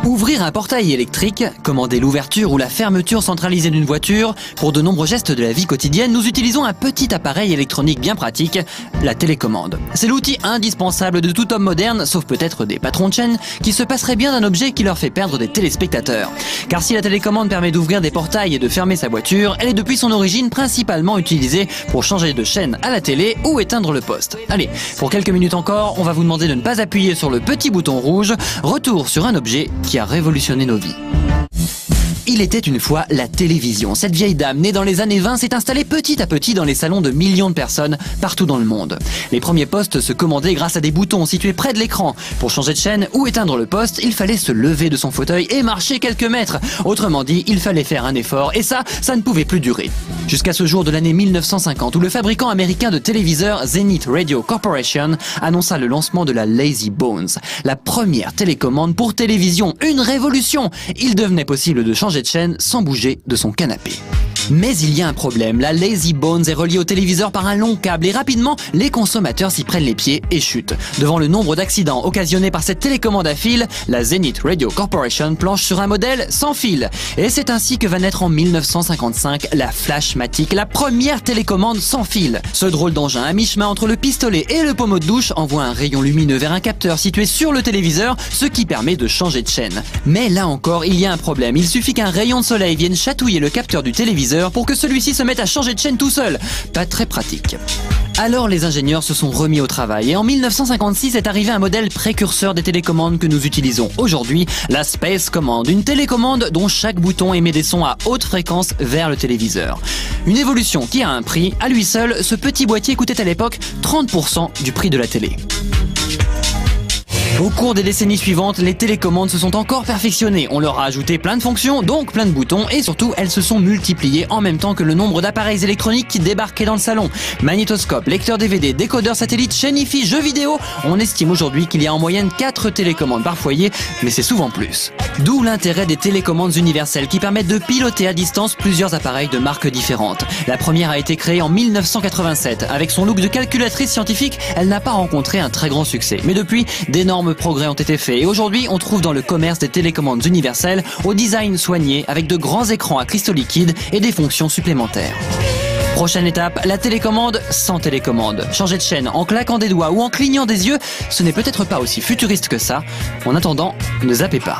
Ouvrir un portail électrique, commander l'ouverture ou la fermeture centralisée d'une voiture, pour de nombreux gestes de la vie quotidienne, nous utilisons un petit appareil électronique bien pratique, la télécommande. C'est l'outil indispensable de tout homme moderne, sauf peut-être des patrons de chaîne, qui se passeraient bien d'un objet qui leur fait perdre des téléspectateurs. Car si la télécommande permet d'ouvrir des portails et de fermer sa voiture, elle est depuis son origine principalement utilisée pour changer de chaîne à la télé ou éteindre le poste. Allez, pour quelques minutes encore, on va vous demander de ne pas appuyer sur le petit bouton rouge. Retour sur un objet qui a révolutionné nos vies. Il était une fois la télévision. Cette vieille dame, née dans les années 20, s'est installée petit à petit dans les salons de millions de personnes partout dans le monde. Les premiers postes se commandaient grâce à des boutons situés près de l'écran. Pour changer de chaîne ou éteindre le poste, il fallait se lever de son fauteuil et marcher quelques mètres. Autrement dit, il fallait faire un effort et ça ne pouvait plus durer. Jusqu'à ce jour de l'année 1950 où le fabricant américain de téléviseurs Zenith Radio Corporation annonça le lancement de la Lazy Bones, la première télécommande pour télévision. Une révolution! Il devenait possible de changer de chaîne sans bouger de son canapé. Mais il y a un problème, la Lazy Bones est reliée au téléviseur par un long câble et rapidement, les consommateurs s'y prennent les pieds et chutent. Devant le nombre d'accidents occasionnés par cette télécommande à fil, la Zenith Radio Corporation planche sur un modèle sans fil. Et c'est ainsi que va naître en 1955 la Flashmatic, la première télécommande sans fil. Ce drôle d'engin à mi-chemin entre le pistolet et le pommeau de douche envoie un rayon lumineux vers un capteur situé sur le téléviseur, ce qui permet de changer de chaîne. Mais là encore, il y a un problème, il suffit qu'un rayon de soleil vienne chatouiller le capteur du téléviseur pour que celui-ci se mette à changer de chaîne tout seul. Pas très pratique. Alors les ingénieurs se sont remis au travail et en 1956 est arrivé un modèle précurseur des télécommandes que nous utilisons aujourd'hui, la Space Command, une télécommande dont chaque bouton émet des sons à haute fréquence vers le téléviseur. Une évolution qui a un prix, à lui seul, ce petit boîtier coûtait à l'époque 30% du prix de la télé. Au cours des décennies suivantes, les télécommandes se sont encore perfectionnées. On leur a ajouté plein de fonctions, donc plein de boutons, et surtout, elles se sont multipliées en même temps que le nombre d'appareils électroniques qui débarquaient dans le salon. Magnétoscope, lecteur DVD, décodeur satellite, chaîne hi-fi, jeux vidéo. On estime aujourd'hui qu'il y a en moyenne 4 télécommandes par foyer, mais c'est souvent plus. D'où l'intérêt des télécommandes universelles qui permettent de piloter à distance plusieurs appareils de marques différentes. La première a été créée en 1987. Avec son look de calculatrice scientifique, elle n'a pas rencontré un très grand succès. Mais depuis, d'énormes progrès ont été faits et aujourd'hui on trouve dans le commerce des télécommandes universelles au design soigné avec de grands écrans à cristaux liquides et des fonctions supplémentaires. Prochaine étape, la télécommande sans télécommande. Changer de chaîne en claquant des doigts ou en clignant des yeux, ce n'est peut-être pas aussi futuriste que ça. En attendant, ne zappez pas.